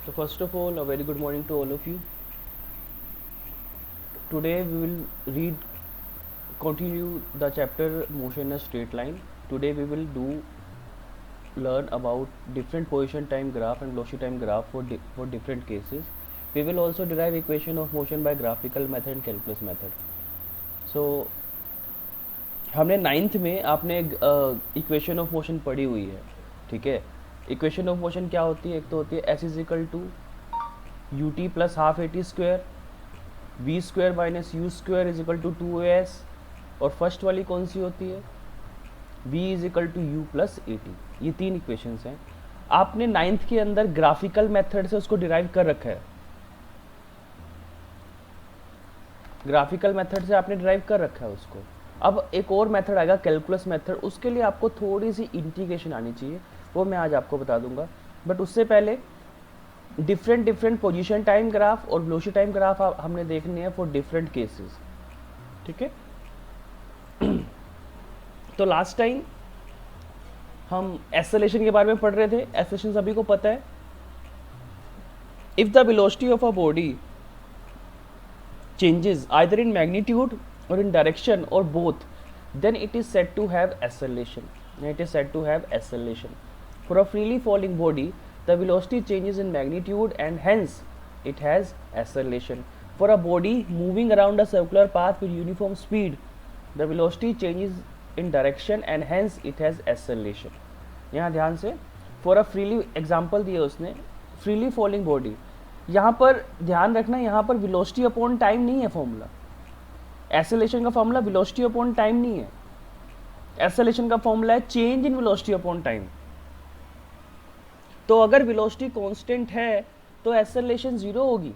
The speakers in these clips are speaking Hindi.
So first of all, a very good morning to all of you. Today we will continue the chapter motion in a straight line. Today we will learn about different position time graph and velocity time graph for different cases. We will also derive equation of motion by graphical method and calculus method. So हमने नाइन्थ में आपने इक्वेशन ऑफ मोशन पढ़ी हुई है, ठीक है। इक्वेशन ऑफ मोशन क्या होती है? एक तो होती है S is equal to U T plus half A T square, V square minus U square is equal to 2as, और फर्स्ट वाली कौन सी होती है? v is equal to U plus A T. ये तीन इक्वेशंस हैं। आपने नाइन्थ के अंदर ग्राफिकल मेथड से उसको डिराइव कर रखा है, ग्राफिकल मेथड से आपने डिराइव कर रखा है उसको। अब एक और मेथड आएगा कैलकुलस मेथड, उसके लिए आपको थोड़ी सी इंटीग्रेशन आनी चाहिए, वो मैं आज आपको बता दूंगा। बट उससे पहले डिफरेंट पोजीशन टाइम ग्राफ और वेलोसिटी टाइम ग्राफ हमने देखने हैं फॉर डिफरेंट केसेस, ठीक है। तो लास्ट टाइम हम एक्सेलरेशन के बारे में पढ़ रहे थे। एक्सेलरेशन सभी को पता है, if the velocity of a body changes either in magnitude or in direction or both, then it is said to have acceleration. For a freely falling body, the velocity changes in magnitude and hence it has acceleration. For a body moving around a circular path with uniform speed, the velocity changes in direction and hence it has acceleration. यहाँ ध्यान से for a freely example दिया उसने, freely falling body, यहाँ पर ध्यान रखना, यहाँ पर वेलोसिटी अपॉन टाइम नहीं है फॉर्मूला। एक्सेलरेशन का फॉर्मूला वेलोसिटी अपॉन टाइम नहीं है, एक्सेलरेशन का फॉर्मूला है change in velocity upon time. तो अगर वेलोसिटी कांस्टेंट है तो एक्सेलरेशन जीरो होगी,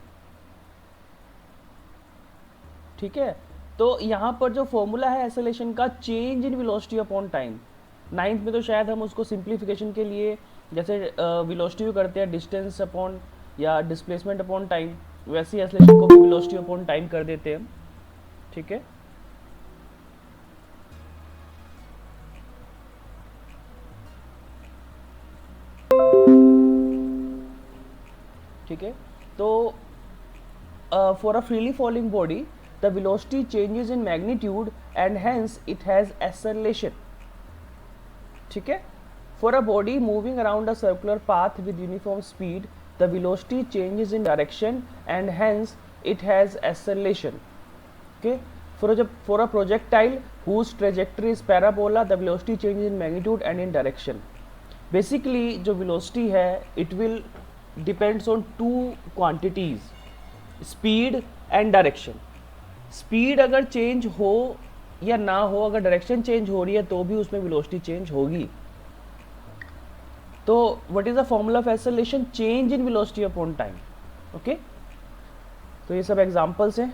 ठीक है। तो यहाँ पर जो फॉर्मूला है एक्सेलरेशन का, change in velocity upon time. Ninth में तो शायद हम उसको सिंप्लीफिकेशन के लिए जैसे वेलोसिटी करते हैं डिस्टेंस अपॉन या डिस्प्लेसमेंट अपॉन टाइम, वैसे ही एक्सेलरेशन को भी वेलोसिटी अपॉन टाइम कर देते हैं, ठीक है। ठीक है, तो for a freely falling body the velocity changes in magnitude and hence it has acceleration, ठीक है। For a body moving around a circular path with uniform speed, the velocity changes in direction and hence it has acceleration. Okay, for a projectile whose trajectory is parabola, the velocity changes in magnitude and in direction. Basically जो velocity है it will depends on two quantities, speed and direction. speed अगर change हो या ना हो, अगर direction change हो रही है तो भी उसमें velocity change होगी। तो what is the formula of acceleration? Change in velocity upon time, okay. तो ये सब एग्जांपल्स हैं।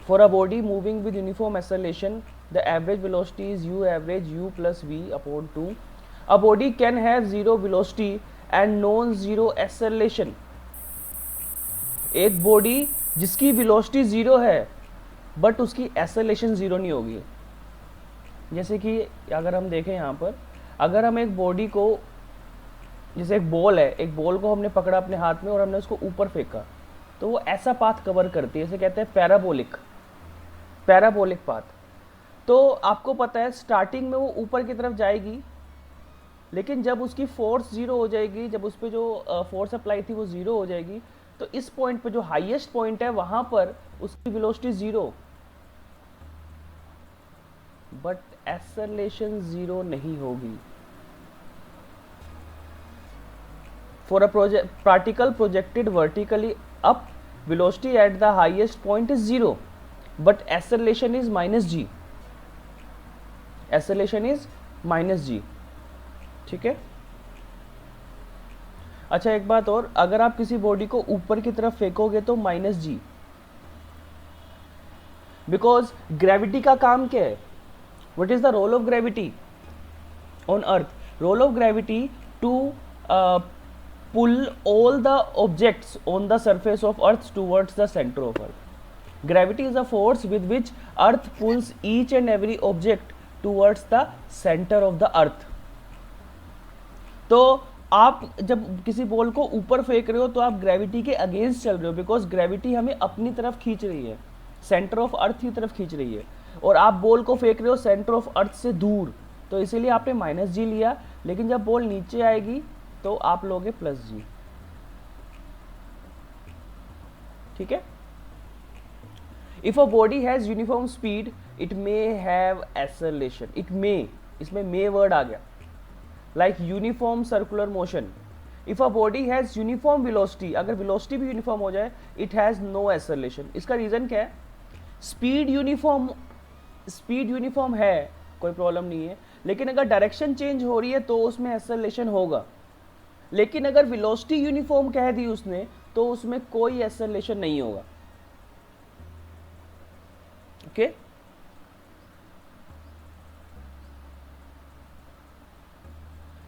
For a body moving with uniform acceleration, the average velocity is U average U plus V upon 2। A body can have zero velocity and non zero acceleration. एक बॉडी जिसकी वेलोसिटी जीरो है बट उसकी एक्सेलरेशन जीरो नहीं होगी। जैसे कि अगर हम देखें यहाँ पर, अगर हम एक बॉडी को, जैसे एक बॉल है, एक बॉल को हमने पकड़ा अपने हाथ में और हमने उसको ऊपर फेंका, तो वो ऐसा पाथ कवर करती है, इसे कहते हैं पैराबोलिक पाथ। तो आपको पता है स्टार्टिंग में वो ऊपर की तरफ जाएगी, लेकिन जब उसकी फोर्स जीरो हो जाएगी, जब उस पर जो फोर्स अप्लाई थी वो जीरो हो जाएगी, तो इस पॉइंट पे जो हाईएस्ट पॉइंट है वहां पर उसकी velocity zero, but acceleration zero नहीं होगी। For a particle projected vertically up, velocity at the highest point is zero but acceleration is minus g, acceleration is minus g, ठीक है। अच्छा एक बात और, अगर आप किसी बॉडी को ऊपर की तरफ फेंकोगे तो माइनस जी, बिकॉज ग्रेविटी का काम क्या है? What is the role of gravity on earth? Role of gravity to pull all the objects on the surface of earth towards the center of earth. Gravity is a force with which earth pulls each and every object towards the center of the earth. तो आप जब किसी बॉल को ऊपर फेंक रहे हो तो आप ग्रेविटी के अगेंस्ट चल रहे हो, बिकॉज ग्रेविटी हमें अपनी तरफ खींच रही है, सेंटर ऑफ अर्थ की तरफ खींच रही है, और आप बॉल को फेंक रहे हो सेंटर ऑफ अर्थ से दूर, तो इसीलिए आपने माइनस जी लिया। लेकिन जब बॉल नीचे आएगी तो आप लोगे प्लस जी। ठीक है। If a body has uniform speed it may have acceleration, it may, इसमें मे वर्ड आ गया, like uniform circular motion. If a body has uniform velocity, अगर वेलोसिटी भी यूनिफॉर्म हो जाए, इट हैज नो एक्सेलरेशन। इसका रीजन क्या है? स्पीड यूनिफॉर्म है, कोई प्रॉब्लम नहीं है, लेकिन अगर डायरेक्शन चेंज हो रही है तो उसमें एक्सेलरेशन होगा। लेकिन अगर वेलोसिटी यूनिफॉर्म कह दी उसने तो उसमें कोई एक्सेलरेशन नहीं होगा। Okay.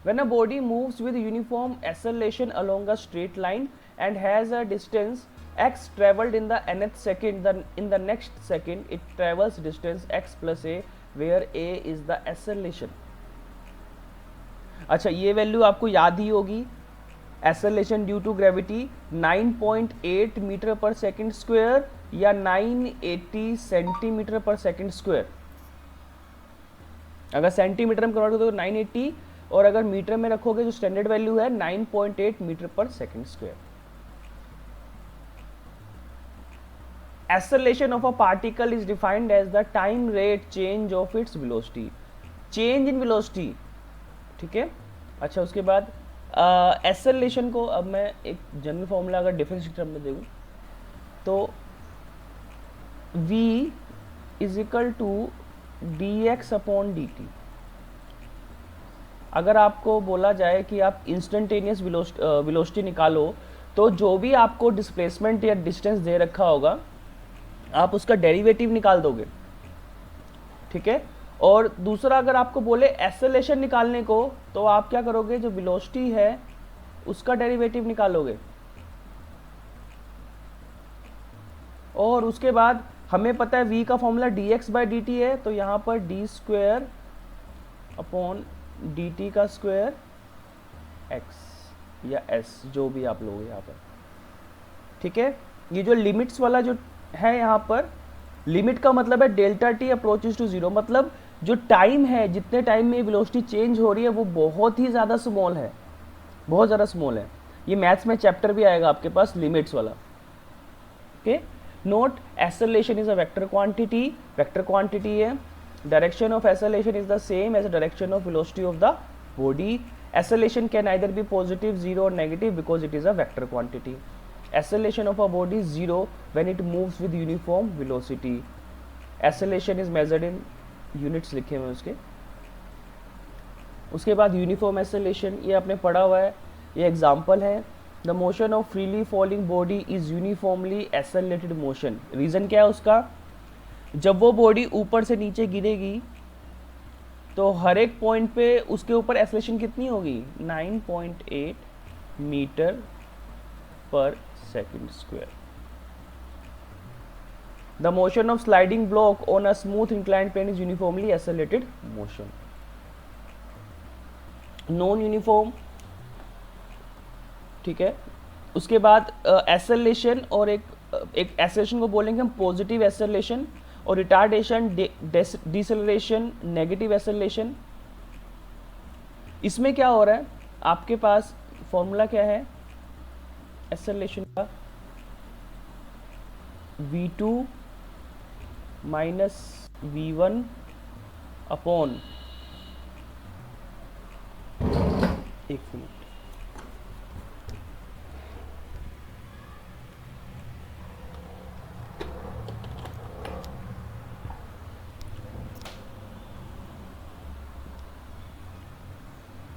When a body moves with uniform acceleration along a straight line and has a distance x traveled in the nth second, then in the next second it travels distance x plus a, where a is the acceleration. अच्छा, ये वैल्यू आपको याद ही होगी, acceleration due to gravity 9.8 metre per second square या 980 सेंटीमीटर पर सेकंड स्क्वायर। अगर सेंटीमीटर में कन्वर्ट करोगे तो 980, और अगर मीटर में रखोगे जो स्टैंडर्ड वैल्यू है 9.8 metre per second square. Acceleration of a particle is defined as the time rate change of its velocity, change in velocity. ठीक है। अच्छा, उसके बाद एक्सेलरेशन को अब मैं एक जनरल फॉर्मूला अगर डिफरेंशियल टर्म में देखूं तो v is equal to dx upon dt। अगर आपको बोला जाए कि आप इंस्टेंटेनियस वेलोसिटी निकालो तो जो भी आपको डिस्प्लेसमेंट या डिस्टेंस दे रखा होगा आप उसका डेरिवेटिव निकाल दोगे। ठीक है। और दूसरा, अगर आपको बोले एक्सेलरेशन निकालने को तो आप क्या करोगे, जो वेलोसिटी है उसका डेरिवेटिव निकालोगे। और उसके बाद हमें पता है v का फॉर्मूला dx बाई dt है, तो यहाँ पर d स्क्वायर अपॉन dt का स्क्वायर x या s, जो भी आप लोगे यहाँ पर। ठीक है। ये जो लिमिट्स वाला जो है यहाँ पर, लिमिट का मतलब है delta T approaches to zero, मतलब जो टाइम है, जितने टाइम में वेलोसिटी चेंज हो रही है वो बहुत ही ज़्यादा स्मॉल है, बहुत ज़्यादा स्मॉल है। ये मैथ्स में चैप्टर भी आएगा आपके पास, लिमिट्स वाला। Okay. Note, acceleration is a vector quantity है। Direction of acceleration is the same as the direction of velocity of the body. Acceleration can either be positive, zero और negative because it is a vector quantity. Acceleration of a body is zero when it moves with uniform velocity. Acceleration is measured in units लिखे हुए उसके। उसके बाद यूनिफॉर्म एक्सेलरेशन, ये आपने पढ़ा हुआ है, ये एग्जाम्पल है। The motion of freely falling body is uniformly accelerated motion. Reason क्या है उसका? जब वो बॉडी ऊपर से नीचे गिरेगी तो हर एक पॉइंट पे उसके ऊपर एक्सेलरेशन कितनी होगी? 9.8 मीटर पर second square. The motion of sliding block on a smooth inclined plane is uniformly accelerated motion. Non uniform, ठीक है। उसके बाद एक्सेलरेशन, और एक एक्सेलरेशन को बोलेंगे हम पॉजिटिव एक्सेलरेशन, और रिटार्डेशन, डिसेलरेशन, नेगेटिव एक्सेलरेशन। इसमें क्या हो रहा है, आपके पास फॉर्मूला क्या है एक्सेलरेशन का? v2 माइनस v1 अपॉन, एक मिनट,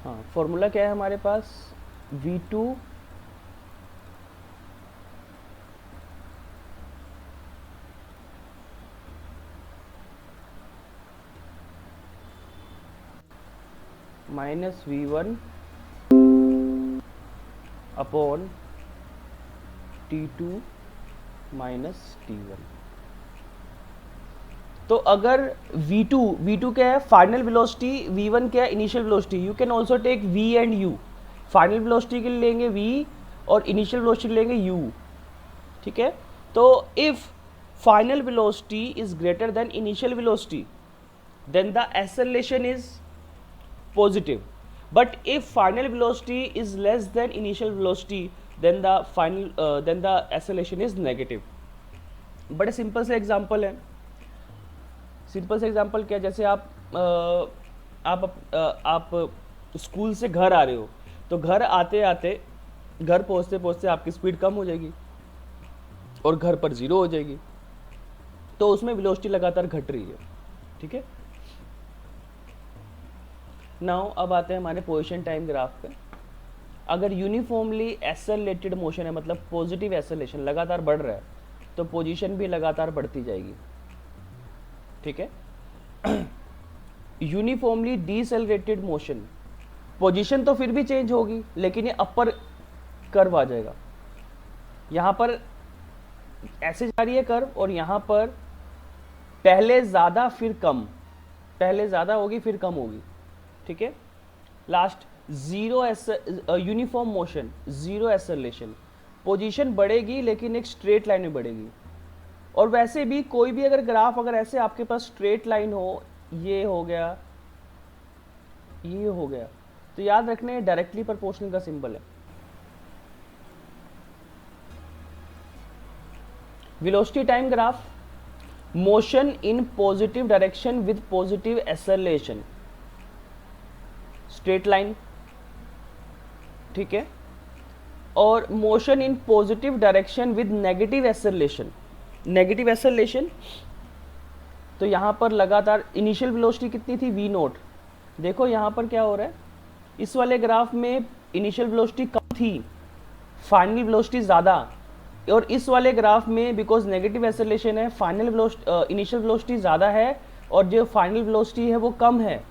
हाँ, फॉर्मूला क्या है हमारे पास? v2 minus v1 upon t2 minus t1। तो अगर v2 क्या है? फाइनल वेलोसिटी, v1 क्या है? Initial velocity. You can also take v and u। Final velocity के लिए लेंगे v और इनिशियल वेलोसिटी लेंगे u, ठीक है। तो if final velocity is greater than initial velocity then the acceleration is positive, but if final velocity is less than initial velocity then the acceleration is negative. बड़े सिंपल से एग्जांपल है। सिंपल से एग्जांपल क्या, जैसे आप स्कूल से घर आ रहे हो, तो घर आते आते, घर पहुंचते पहुंचते आपकी स्पीड कम हो जाएगी और घर पर 0 हो जाएगी, तो उसमें वेलोसिटी लगातार घट रही है, ठीक है। नाउ अब आते हैं हमारे पोजीशन टाइम ग्राफ पे। अगर यूनिफॉर्मली एक्सेलरेटेड मोशन है, मतलब पॉजिटिव एक्सेलरेशन लगातार बढ़ रहा है, तो पोजीशन भी लगातार बढ़ती जाएगी, ठीक है। यूनिफॉर्मली डीसेलरेटेड मोशन, पोजीशन तो फिर भी चेंज होगी लेकिन ये अपर कर्व आ जाएगा। यहाँ पर ऐसे जा रही है कर्व और यहाँ पर पहले ज़्यादा फिर कम, पहले ज़्यादा होगी फिर कम होगी, ठीक है। Last uniform motion, zero acceleration, position बढ़ेगी लेकिन एक स्ट्रेट लाइन में बढ़ेगी। और वैसे भी कोई भी अगर ग्राफ अगर ऐसे आपके पास स्ट्रेट लाइन हो, ये हो गया, ये हो गया, तो याद रखना है डायरेक्टली प्रोपोर्शनल का सिंबल है। Velocity time graph, motion in positive direction with positive acceleration, straight line, ठीक है। और motion in positive direction with negative acceleration, negative acceleration, तो यहां पर लगातार इनिशियल वेलोसिटी कितनी थी, v नोट। देखो यहां पर क्या हो रहा है, इस वाले ग्राफ में इनिशियल वेलोसिटी कम थी, फाइनल वेलोसिटी ज़्यादा, और इस वाले ग्राफ में बिकॉज नेगेटिव एक्सेलरेशन है, फाइनल वेलोसिटी इनिशियल वेलोसिटी ज़्यादा है और जो फाइनल वेलोसिटी है वो कम है।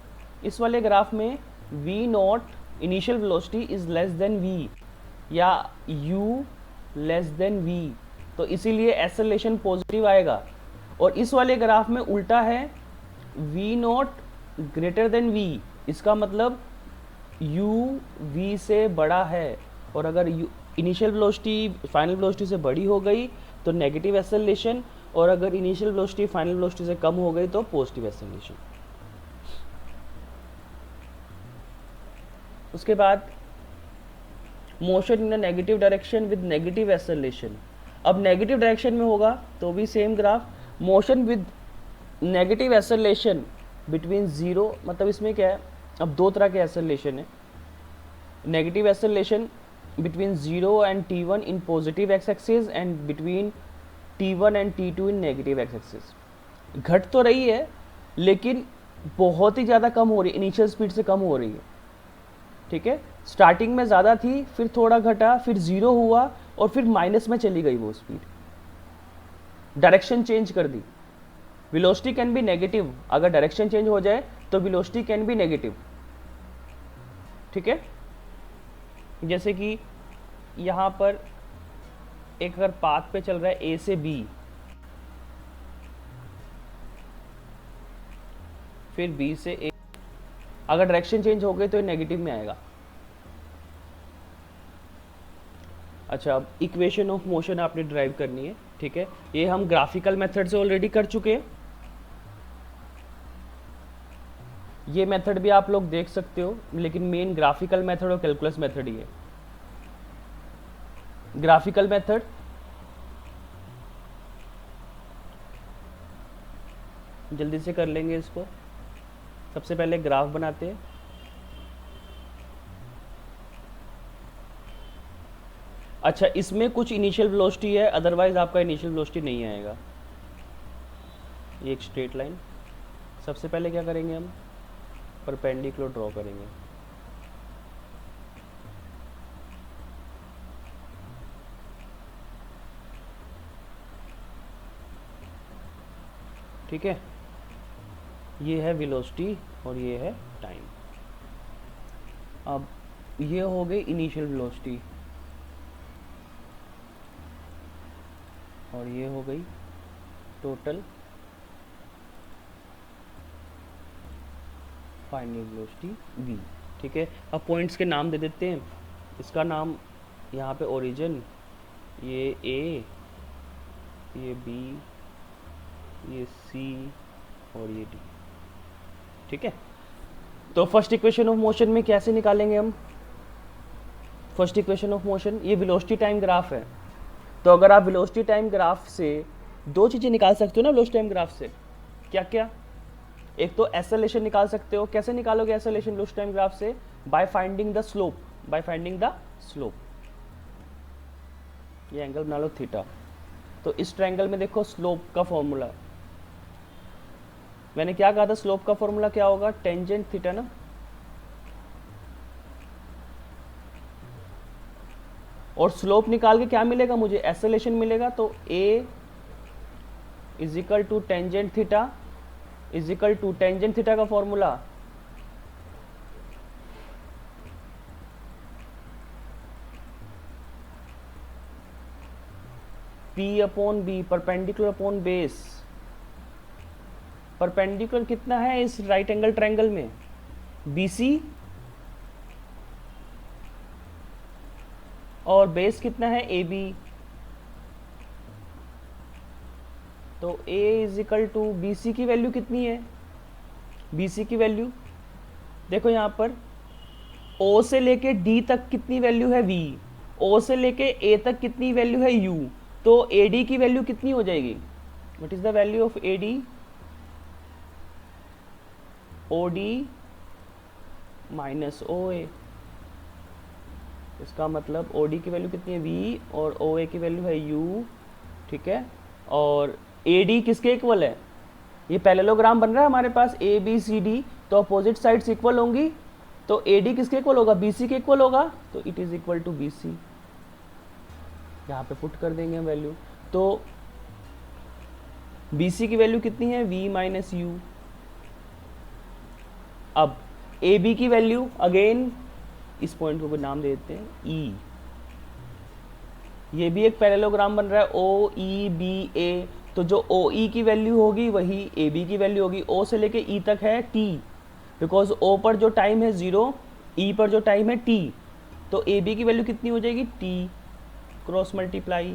इस वाले ग्राफ में v not initial velocity is less then v या u लेस देन v, तो इसीलिए एक्सेलरेशन पॉजिटिव आएगा। और इस वाले ग्राफ में उल्टा है, v not greater than v, इसका मतलब u v से बड़ा है, और अगर इनिशियल वेलोसिटी फाइनल वेलोसिटी से बड़ी हो गई तो नेगेटिव एक्सेलरेशन, और अगर इनिशियल वेलोसिटी फाइनल वेलोसिटी से कम हो गई तो पॉजिटिव एक्सेलरेशन। उसके बाद motion in a negative direction with negative acceleration. अब नेगेटिव डायरेक्शन में होगा तो भी same graph, motion with negative acceleration between 0, मतलब इसमें क्या है, अब दो तरह के एक्सेलरेशन है, negative acceleration between 0 and t1 in positive x axis and between t1 and t2 in negative x axis. घट तो रही है लेकिन बहुत ही ज़्यादा कम हो रही है, इनिशियल स्पीड से कम हो रही है, ठीक है। स्टार्टिंग में ज़्यादा थी, फिर थोड़ा घटा, फिर 0 हुआ और फिर माइनस में चली गई वो स्पीड, डायरेक्शन चेंज कर दी। वेलोसिटी कैन बी नेगेटिव, अगर डायरेक्शन चेंज हो जाए तो वेलोसिटी कैन बी नेगेटिव, ठीक है। जैसे कि यहाँ पर एक अगर पाथ पे चल रहा है A से B, फिर B से A, अगर डायरेक्शन चेंज हो गई तो ये नेगेटिव में आएगा। अच्छा, अब इक्वेशन ऑफ मोशन आपने ड्राइव करनी है, ठीक है। ये हम ग्राफिकल मेथड से ऑलरेडी कर चुके हैं, ये मेथड भी आप लोग देख सकते हो, लेकिन मेन ग्राफिकल मेथड और कैलकुलस मेथड ही है। ग्राफिकल मेथड, जल्दी से कर लेंगे इसको। सबसे पहले ग्राफ बनाते हैं, अच्छा इसमें कुछ इनिशियल वेलोसिटी है, अदरवाइज आपका इनिशियल वेलोसिटी नहीं आएगा। ये एक स्ट्रेट लाइन, सबसे पहले क्या करेंगे हम, परपेंडिकुलर ड्रॉ करेंगे, ठीक है। ये है वेलोसिटी और ये है टाइम। अब ये हो गई इनिशियल वेलोसिटी और ये हो गई टोटल फाइनल वेलोसिटी v, ठीक है। अब पॉइंट्स के नाम दे देते हैं, इसका नाम यहाँ पे ओरिजिन, ये ए, ये बी, ये सी और ये डी। ठीक है, तो फर्स्ट इक्वेशन ऑफ मोशन में कैसे निकालेंगे हम? फर्स्ट इक्वेशन ऑफ मोशन, ये वेलोसिटी टाइम ग्राफ है। तो अगर आप वेलोसिटी टाइम ग्राफ से दो चीज़ें निकाल सकते हो ना वेलोसिटी टाइम ग्राफ से, क्या क्या? एक तो एक्सेलरेशन निकाल सकते हो। कैसे निकालोगे एक्सेलरेशन वेलोसिटी टाइम ग्राफ से? By finding the slope, by finding the slope. ये एंगल बना लो थीटा। तो इस ट्रायंगल में देखो स्लोप का फॉर्मूला, मैंने क्या कहा था, स्लोप का फॉर्मूला क्या होगा? टेंजेंट थीटा ना। और स्लोप निकाल के क्या मिलेगा मुझे? एक्सेलरेशन मिलेगा। तो a is equal to tangent theta is equal to tangent theta का formula p upon b, perpendicular upon base. Perpendicular कितना है इस राइट एंगल ट्रायंगल में? BC, और बेस कितना है? AB। तो A is equal to BC की वैल्यू कितनी है? BC की वैल्यू देखो यहाँ पर, O से लेके D तक कितनी वैल्यू है? V। O से लेके A तक कितनी वैल्यू है? U। तो AD की वैल्यू कितनी हो जाएगी? What is the value of AD? OD minus OA। इसका मतलब OD की वैल्यू कितनी है? V, और OA की वैल्यू है U। ठीक है, और AD किसके इक्वल है? ये पैरेललोग्राम बन रहा है हमारे पास ABCD, तो अपोजिट साइड्स इक्वल होंगी। तो AD किसके इक्वल होगा? BC के इक्वल होगा। तो it is equal to BC। यहाँ पे पुट कर देंगे हम वैल्यू। तो BC की वैल्यू कितनी है? V minus U। अब AB की वैल्यू, अगेन इस पॉइंट को भी नाम दे देते हैं E। ये भी एक पैरेललोग्राम बन रहा है OEBA। तो जो OE की वैल्यू होगी वही AB की वैल्यू होगी। O से लेके E तक है T, बिकॉज O पर जो टाइम है 0, E पर जो टाइम है T। तो AB की वैल्यू कितनी हो जाएगी? T cross multiply.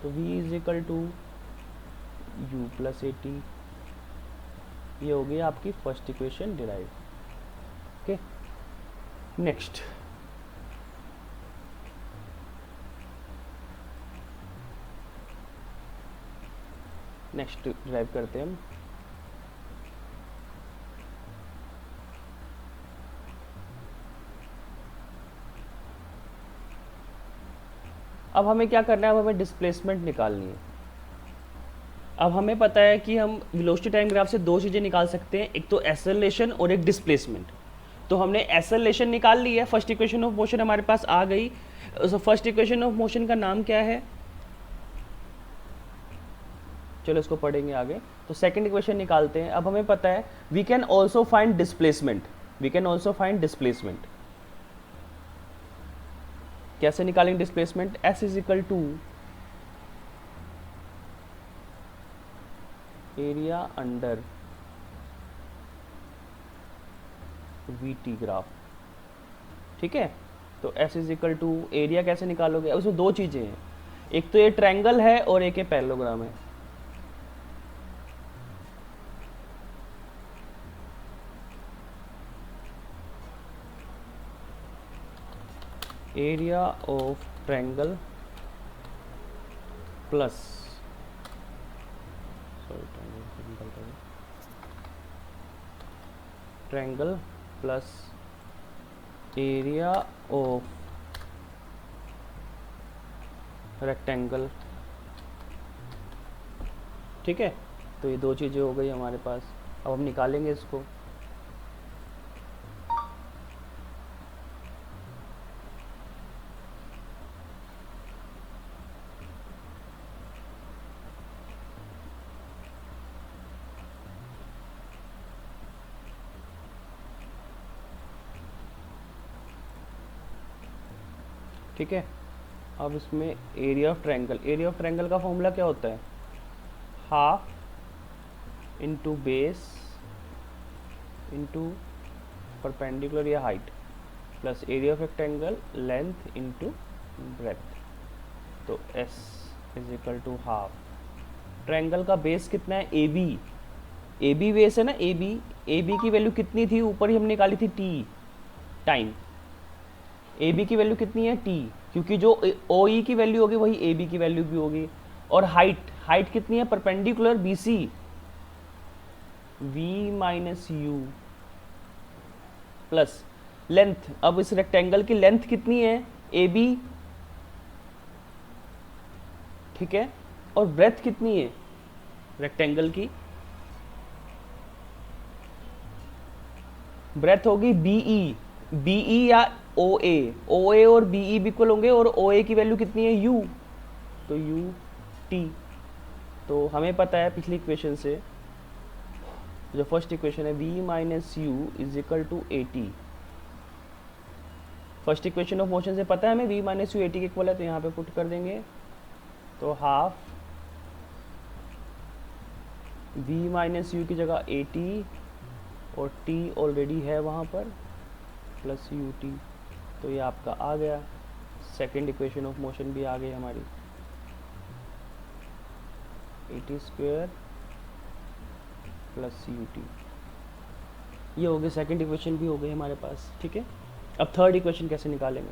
तो V is equal to U plus AT। ये हो गई आपकी first equation derive. Okay, next derive करते हैं हम। अब हमें क्या करना है? अब हमें डिस्प्लेसमेंट निकालनी है। अब हमें पता है कि हम वेलोसिटी टाइम ग्राफ से दो चीज़ें निकाल सकते हैं, एक तो एक्सेलरेशन और एक डिस्प्लेसमेंट। तो हमने एक्सेलरेशन निकाल ली है, फर्स्ट इक्वेशन ऑफ मोशन हमारे पास आ गई। फर्स्ट इक्वेशन ऑफ मोशन का नाम क्या है? चलो इसको पढ़ेंगे आगे। तो सेकंड इक्वेशन निकालते हैं। अब हमें पता है we can also find displacement. We can also find displacement. कैसे निकालेंगे displacement? S is equal to area under VT graph. ठीक है, तो S is equal to area कैसे निकालोगे? अब इसमें दो चीज़ें हैं, एक तो ये ट्रायंगल है और एक ये पैरेललोग्राम है। Area of triangle plus triangle plus area of rectangle. ठीक है, तो ये दो चीज़ें हो गई हमारे पास। अब हम निकालेंगे इसको। ठीक है, अब इसमें एरिया ऑफ ट्रायंगल का फॉर्मूला क्या होता है? Half into base into perpendicular या height plus area of rectangle length into breadth. तो S is equal to half. Triangle का बेस कितना है? A B, A B base है ना, ए बी। ए बी की वैल्यू कितनी थी? ऊपर ही हमने निकाली थी टी टाइम। ए बी की वैल्यू कितनी है? टी, क्योंकि जो ओ ई की वैल्यू होगी वही ए बी की वैल्यू भी होगी। और हाइट, हाइट कितनी है? Perpendicular B C, V minus U plus length. अब इस रेक्टेंगल की लेंथ कितनी है? ए बी, ठीक है। और ब्रेथ कितनी है रेक्टेंगल की? ब्रेथ होगी बीई, बीई या ओ ए। ओ ए और बीई भी इक्वल होंगे और ओ ए की वैल्यू कितनी है? यू, तो यू टी। तो हमें पता है पिछली इक्वेशन से, जो फर्स्ट इक्वेशन है v minus U is equal to A T. First equation of motion से पता है हमें v minus U A T के इक्वल है, तो यहाँ पे पुट कर देंगे। तो हाफ v माइनस यू की जगह ए टी और t ऑलरेडी है वहाँ पर प्लस यू टी। तो ये आपका आ गया, सेकेंड इक्वेशन ऑफ मोशन भी आ गई हमारी, A T square plus U T. ये हो गई सेकेंड इक्वेशन भी हो गई हमारे पास, ठीक है। अब थर्ड इक्वेशन कैसे निकालेंगे?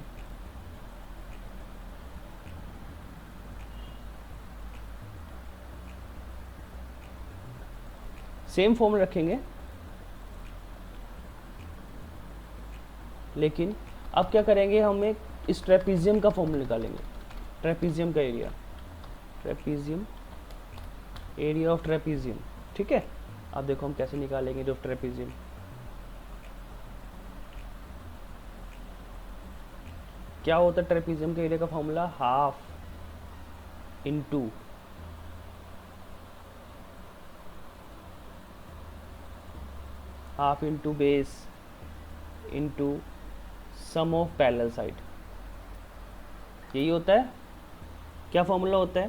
सेम फॉर्मूला रखेंगे, लेकिन अब क्या करेंगे, हम एक इस ट्रेपीजियम का फॉर्मूला निकालेंगे। ट्रेपीजियम का area, trapezium, area of trapezium, ठीक है। अब देखो हम कैसे निकालेंगे जो ट्रेपीजियम। क्या होता है ट्रेपीजियम के एरिया का formula? Half into half into base into sum of parallel side. यही होता है। क्या फॉर्मूला होता है?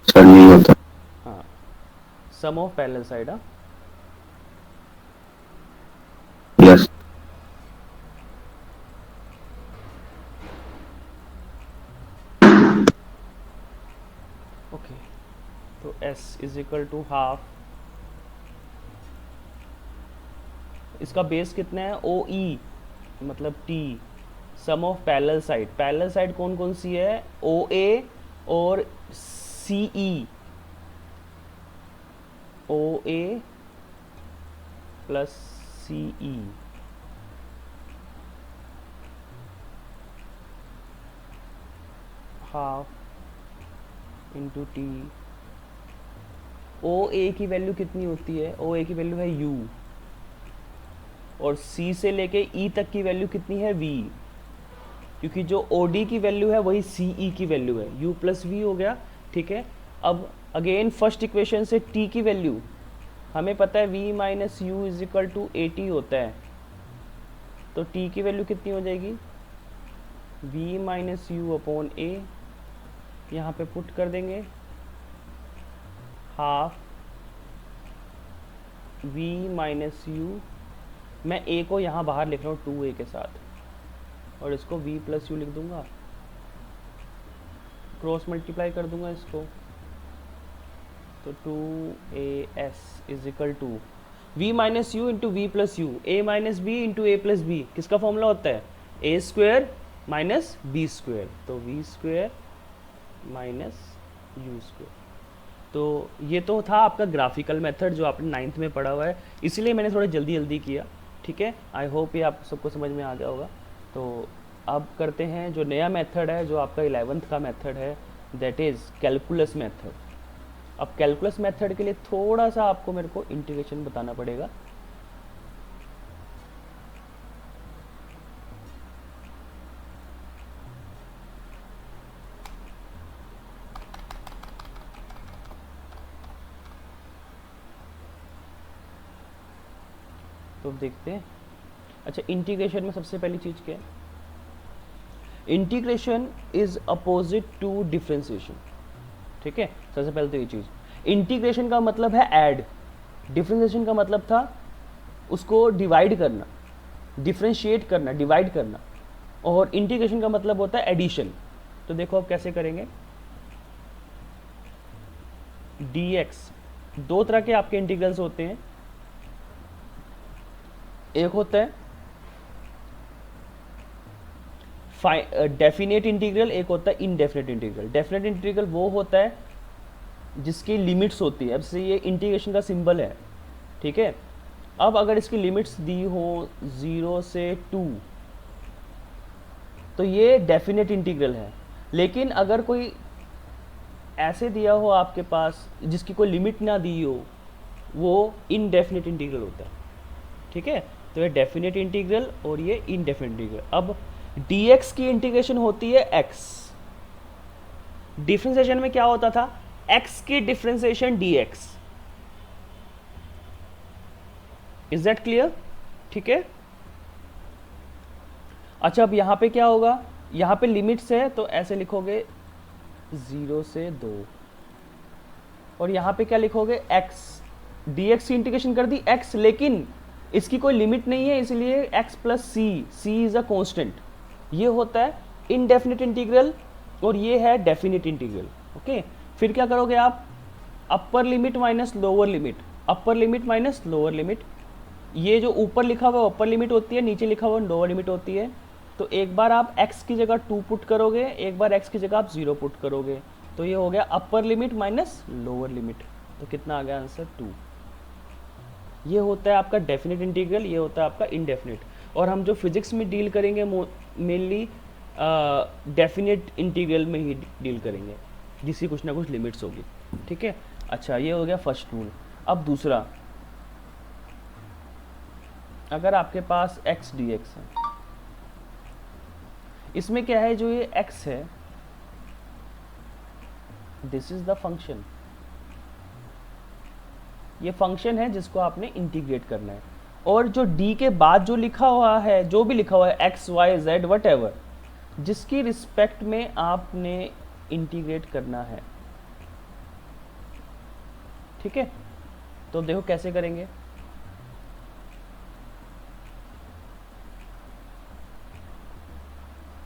सर नहीं होता। हाँ, सम ऑफ पैरेलल साइड। हाँ, यस। ओके। तो S is equal to half, इसका बेस कितना है? ओ ई मतलब T, sum of parallel side. Parallel side कौन कौन सी है? ओ ए और C E, O A plus C E. Half into टी। ओ ए की वैल्यू कितनी होती है? ओ ए की वैल्यू है यू, और सी से लेके ई तक की वैल्यू कितनी है? वी, क्योंकि जो ओ डी की वैल्यू है वही सी ई की वैल्यू है, यू प्लस वी हो गया, ठीक है। अब अगेन फर्स्ट इक्वेशन से टी की वैल्यू हमें पता है, V minus U is equal to A T होता है। तो टी की वैल्यू कितनी हो जाएगी? V minus U upon A, यहाँ पे पुट कर देंगे। हाफ वी माइनस यू, मैं ए को यहाँ बाहर लिख रहा हूँ 2a के साथ, और इसको v प्लस यू लिख दूंगा, क्रॉस मल्टीप्लाई कर दूंगा इसको। तो 2as is equal to v minus U into V plus U, A minus B into A plus B. किसका फॉर्मूला होता है? A square minus B square, तो V square minus U square. तो ये तो था आपका ग्राफिकल मेथड जो आपने 9th में पढ़ा हुआ है, इसीलिए मैंने थोड़ा जल्दी जल्दी किया, ठीक है। आई होप ये आप सबको समझ में आ गया होगा। तो अब करते हैं जो नया मेथड है, जो आपका 11th का मेथड है, दैट इज़ कैलकुलस मेथड। अब कैलकुलस मेथड के लिए थोड़ा सा आपको मेरे को इंटीग्रेशन बताना पड़ेगा। तो देखते हैं। अच्छा, इंटीग्रेशन में सबसे पहली चीज़ क्या है? Integration is opposite to differentiation, ठीक है। सबसे पहले तो ये चीज़, इंटीग्रेशन का मतलब है ऐड, डिफ्रेंसिएशन का मतलब था उसको डिवाइड करना, डिफ्रेंशिएट करना, डिवाइड करना, और इंटीग्रेशन का मतलब होता है एडिशन। तो देखो अब कैसे करेंगे। dx, दो तरह के आपके इंटीग्रल्स होते हैं, एक होता है डेफिनेट इंटीग्रल, एक होता है इनडेफिनेट इंटीग्रल। डेफिनेट इंटीग्रल वो होता है जिसकी लिमिट्स होती है। अब से ये इंटीग्रेशन का सिंबल है, ठीक है। अब अगर इसकी लिमिट्स दी हो 0 से 2, तो ये डेफिनेट इंटीग्रल है। लेकिन अगर कोई ऐसे दिया हो आपके पास जिसकी कोई लिमिट ना दी हो, वो इनडेफिनेट इंटीग्रल होता है, ठीक है। तो ये डेफिनेट इंटीग्रल और ये इनडेफिनेट इंटीग्रल। अब dx की इंटीग्रेशन होती है x। डिफ्रेंसिएशन में क्या होता था, x की differentiation dx। Is that clear? ठीक है। अच्छा, अब यहां पे क्या होगा, यहां पे लिमिट्स है तो ऐसे लिखोगे 0 से 2, और यहां पे क्या लिखोगे x। dx की इंटीग्रेशन कर दी x, लेकिन इसकी कोई लिमिट नहीं है, इसलिए x plus C is a constant. ये होता है इनडेफिनिट इंटीग्रल और ये है डेफिनिट इंटीग्रल। ओके, फिर क्या करोगे आप, upper limit minus lower limit, upper limit minus lower limit. ये जो ऊपर लिखा हुआ अपर लिमिट होती है, नीचे लिखा हुआ लोअर लिमिट होती है। तो एक बार आप x की जगह 2 पुट करोगे, एक बार x की जगह आप 0 पुट करोगे, तो ये हो गया upper limit minus lower limit. तो कितना आ गया आंसर, 2। ये होता है आपका डेफिनेट इंटीग्रल, ये होता है आपका इनडेफिनेट। और हम जो फिजिक्स में डील करेंगे मेनली डेफिनेट इंटीग्रल में ही डील करेंगे, जिसकी कुछ ना कुछ लिमिट्स होगी, ठीक है। अच्छा, ये हो गया फर्स्ट रूल। अब दूसरा, अगर आपके पास x dx है, इसमें क्या है, जो ये x है, दिस इज द फंक्शन। ये फंक्शन है जिसको आपने इंटीग्रेट करना है। और जो d के बाद जो लिखा हुआ है, जो भी लिखा हुआ है x y z what ever, जिसकी रिस्पेक्ट में आपने इंटीग्रेट करना है, ठीक है। तो देखो कैसे करेंगे।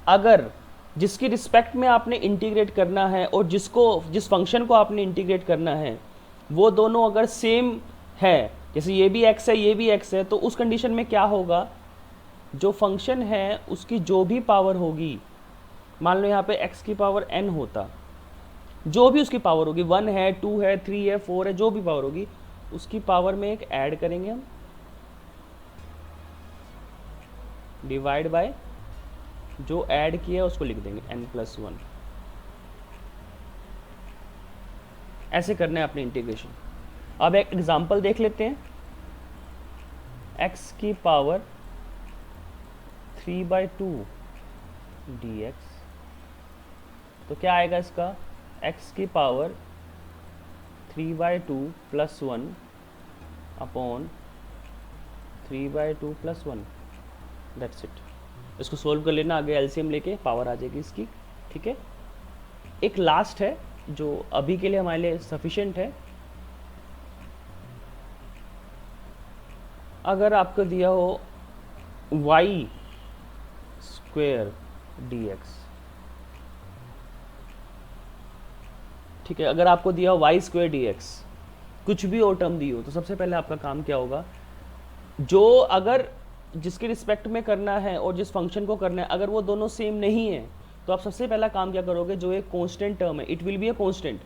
अगर जिसकी रिस्पेक्ट में आपने इंटीग्रेट करना है और जिस फंक्शन को आपने इंटीग्रेट करना है, वो दोनों अगर सेम है, जैसे ये भी x है ये भी x है, तो उस कंडीशन में क्या होगा, जो फंक्शन है उसकी जो भी पावर होगी, मान लो यहाँ पे x की पावर n होता, जो भी उसकी पावर होगी, 1 है 2 है 3 है 4 है, जो भी पावर होगी, उसकी पावर में एक ऐड करेंगे हम, डिवाइड बाय जो ऐड किया उसको लिख देंगे n+1। ऐसे करना है अपने इंटीग्रेशन। अब एक एग्जांपल देख लेते हैं। x की पावर 3/2 dx, तो क्या आएगा इसका, x की पावर 3/2 + 1 अपॉन 3/2 + 1, दैट्स इट। इसको सोल्व कर लेना, आगे एलसीएम लेके पावर आ जाएगी इसकी, ठीक है। एक लास्ट है जो अभी के लिए हमारे लिए सफिशिएंट है। अगर आपको दिया हो y² dx, ठीक है, अगर आपको दिया हो y² dx, कुछ भी और टर्म दी हो, तो सबसे पहले आपका काम क्या होगा, जो अगर जिसके रिस्पेक्ट में करना है और जिस फंक्शन को करना है, अगर वो दोनों सेम नहीं है, तो आप सबसे पहला काम क्या करोगे, जो एक कांस्टेंट टर्म है, it will be a constant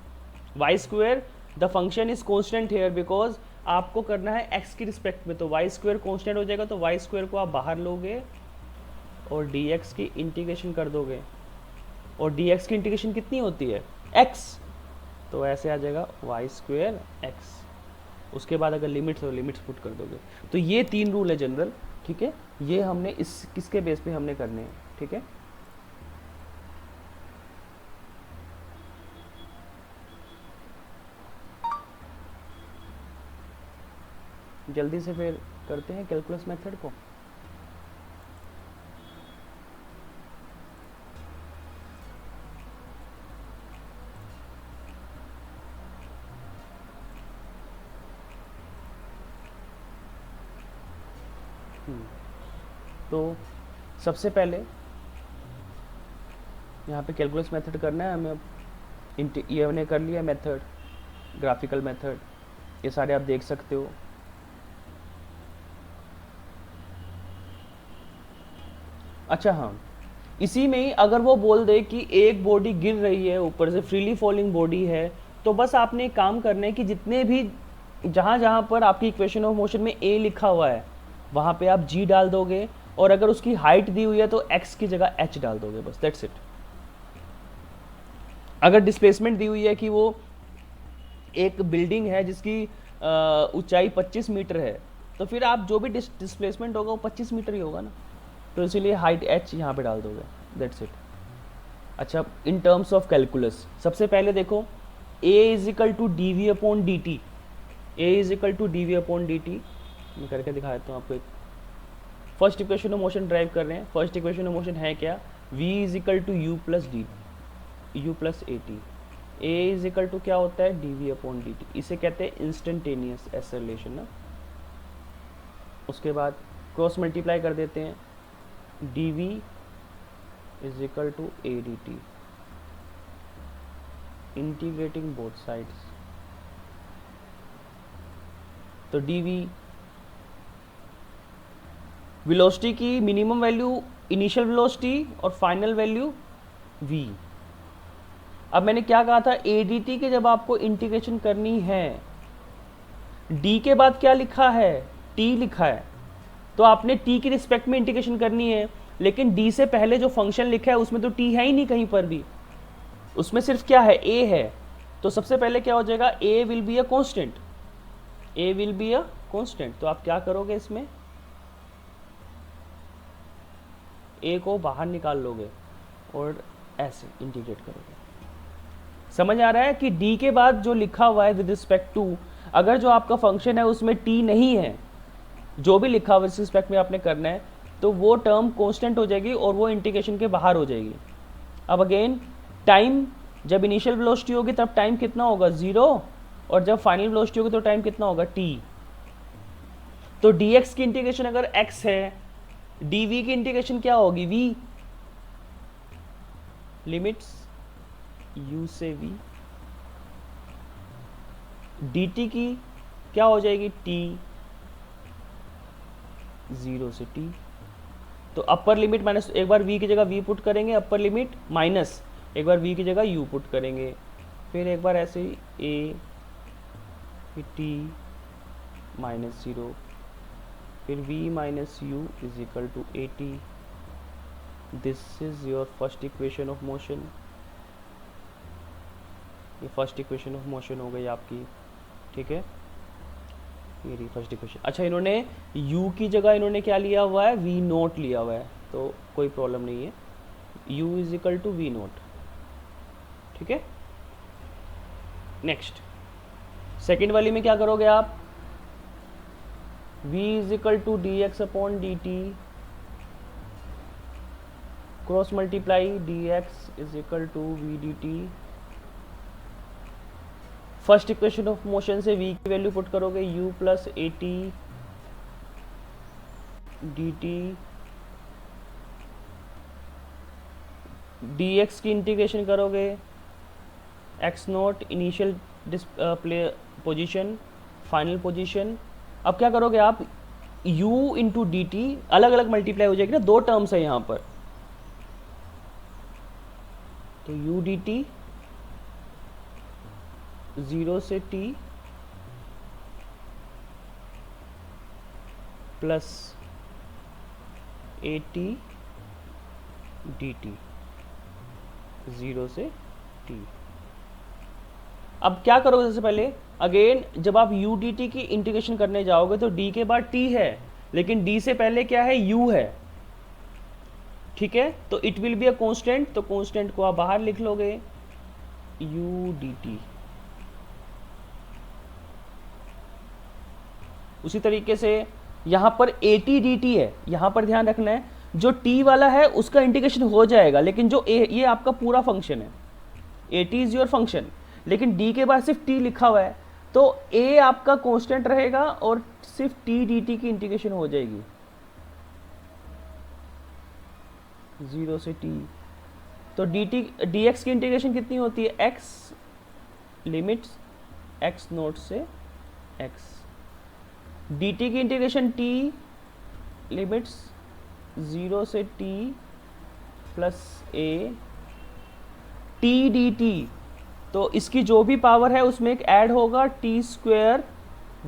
y², the function is constant here because आपको करना है x की रिस्पेक्ट में, तो y² कांस्टेंट हो जाएगा, तो y² को आप बाहर लोगे और dx की इंटीग्रेशन कर दोगे, और dx की इंटीग्रेशन कितनी होती है, x, तो ऐसे आ जाएगा y² x। उसके बाद अगर लिमिट्स हो, लिमिट्स पुट कर दोगे। तो ये 3 रूल है जनरल, ठीक है। ये हमने इस किसके बेस पे हमने करने हैं, ठीक है। जल्दी से फिर करते हैं कैलकुलस मेथड को। तो सबसे पहले यहाँ पे कैलकुलस मेथड करना है हमें। ये हमने कर लिया मेथड, ग्राफिकल मेथड, ये सारे आप देख सकते हो। अच्छा हाँ, इसी में ही अगर वो बोल दे कि एक बॉडी गिर रही है ऊपर से, फ्रीली फॉलिंग बॉडी है, तो बस आपने एक काम करना है कि जितने भी जहाँ जहाँ पर आपकी इक्वेशन ऑफ मोशन में ए लिखा हुआ है वहाँ पे आप जी डाल दोगे, और अगर उसकी हाइट दी हुई है तो एक्स की जगह एच डाल दोगे, बस दैट्स इट। अगर डिस्प्लेसमेंट दी हुई है कि वो एक बिल्डिंग है जिसकी ऊंचाई 25 मीटर है, तो फिर आप जो भी डिस्प्लेसमेंट होगा वो 25 मीटर ही होगा ना, तो इसीलिए हाइट एच यहाँ पे डाल दोगे, दैट्स इट। अच्छा, इन टर्म्स ऑफ कैलकुलस सबसे पहले देखो, a is equal to D V upon D T, A is equal to D V upon D T. मैं करके दिखा देता हूँ आपको। एक first equation of motion derive कर रहे हैं। फर्स्ट इक्वेशन ऑफ मोशन है क्या, v is equal to U plus D, U plus A T. A is equal to क्या होता है, D V upon D T, इसे कहते हैं इंस्टेंटेनियस एक्सेलरेशन ना। उसके बाद क्रॉस मल्टीप्लाई कर देते हैं, D V is equal to A D T, integrating both sides. तो डी वी वेलोसिटी की मिनिमम वैल्यू इनिशियल वेलोसिटी और फाइनल वैल्यू v। अब मैंने क्या कहा था, ए डी टी के जब आपको इंटीग्रेशन करनी है, d के बाद क्या लिखा है, t लिखा है, तो आपने t की रिस्पेक्ट में इंटीग्रेशन करनी है, लेकिन d से पहले जो फंक्शन लिखा है उसमें तो t है ही नहीं कहीं पर भी, उसमें सिर्फ क्या है, a है। तो सबसे पहले क्या हो जाएगा, a will be a constant, a will be a constant. तो आप क्या करोगे, इसमें a को बाहर निकाल लोगे और ऐसे इंटीग्रेट करोगे। समझ आ रहा है कि d के बाद जो लिखा हुआ है विद रिस्पेक्ट टू, अगर जो आपका फंक्शन है उसमें t नहीं है, जो भी लिखा हुआ इस रिस्पेक्ट में आपने करना है, तो वो टर्म कांस्टेंट हो जाएगी और वो इंटीग्रेशन के बाहर हो जाएगी। अब अगेन टाइम, जब इनिशियल वेलोसिटी होगी तब टाइम कितना होगा, 0, और जब फाइनल वेलोसिटी होगी तो टाइम कितना होगा, t। तो dx की इंटीग्रेशन अगर x है, dv की इंटीग्रेशन क्या होगी, v, लिमिट्स u से v। dt की क्या हो जाएगी, t, 0 से t। तो अपर लिमिट माइनस, एक बार v की जगह v पुट करेंगे, अपर लिमिट माइनस, एक बार v की जगह u पुट करेंगे, फिर एक बार ऐसे ही a, फिर t माइनस 0, फिर v minus u is equal to A T. This is your first equation of motion. ये फर्स्ट इक्वेशन ऑफ मोशन हो गई आपकी, ठीक है, ये रही फर्स्ट इक्वेशन। अच्छा, इन्होंने u की जगह इन्होंने क्या लिया हुआ है, v नोट लिया हुआ है, तो कोई प्रॉब्लम नहीं है, u is equal to v naught, ठीक है। नेक्स्ट सेकेंड वाली में क्या करोगे आप, v is equal to D X upon D T, cross multiply D X is equal to V D T. First equation of motion से v की वैल्यू पुट करोगे, u plus A T D T, D X की इंटीग्रेशन करोगे, X naught initial play position, final position. अब क्या करोगे आप, u इंटू डी टी अलग अलग मल्टीप्लाई हो जाएगी ना, दो टर्म्स है यहाँ पर, तो u डी टी 0 से t plus A T D T 0 से t। अब क्या करोगे, सबसे पहले अगेन जब आप u डी टी की इंटीग्रेशन करने जाओगे तो d के बाद t है, लेकिन d से पहले क्या है, u है, ठीक है। तो it will be a constant, तो कांस्टेंट को आप बाहर लिख लोगे, u डी टी। उसी तरीके से यहाँ पर ए टी डी टी है, यहाँ पर ध्यान रखना है, जो t वाला है उसका इंटीग्रेशन हो जाएगा, लेकिन जो a, ये आपका पूरा फंक्शन है, A T is your function, लेकिन d के बाद सिर्फ t लिखा हुआ है, तो a आपका कांस्टेंट रहेगा और सिर्फ t dt की इंटीग्रेशन हो जाएगी, 0 से t। तो dx की इंटीग्रेशन कितनी होती है, x लिमिट्स x नोट से x। dt की इंटीग्रेशन t लिमिट्स 0 से t plus a t dt। तो इसकी जो भी पावर है उसमें एक ऐड होगा, टी स्क्वेयर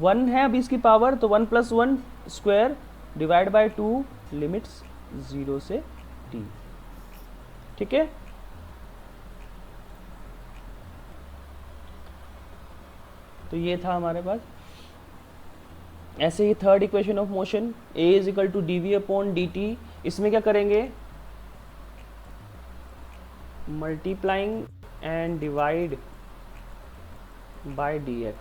1 है अभी इसकी पावर, तो 1 plus 1 square divide by 2 limits 0 से t। ठीक है, तो ये था हमारे पास। ऐसे ही third equation of motion a is equal to D V upon D T, इसमें क्या करेंगे, multiplying and divide by dx।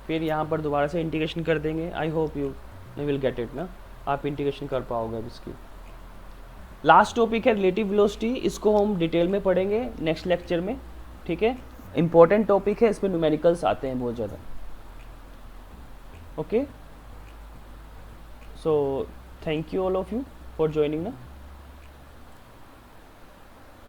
फिर यहाँ पर दोबारा से इंटीग्रेशन कर देंगे। I hope you will get it ना, आप इंटीग्रेशन कर पाओगे अब इसकी। लास्ट टॉपिक है रिलेटिव वेलोसिटी, इसको हम डिटेल में पढ़ेंगे नेक्स्ट लेक्चर में। ठीक है, इंपॉर्टेंट टॉपिक है, इसमें न्यूमेरिकल्स आते हैं बहुत ज़्यादा। Okay, so thank you all of you for joining ना।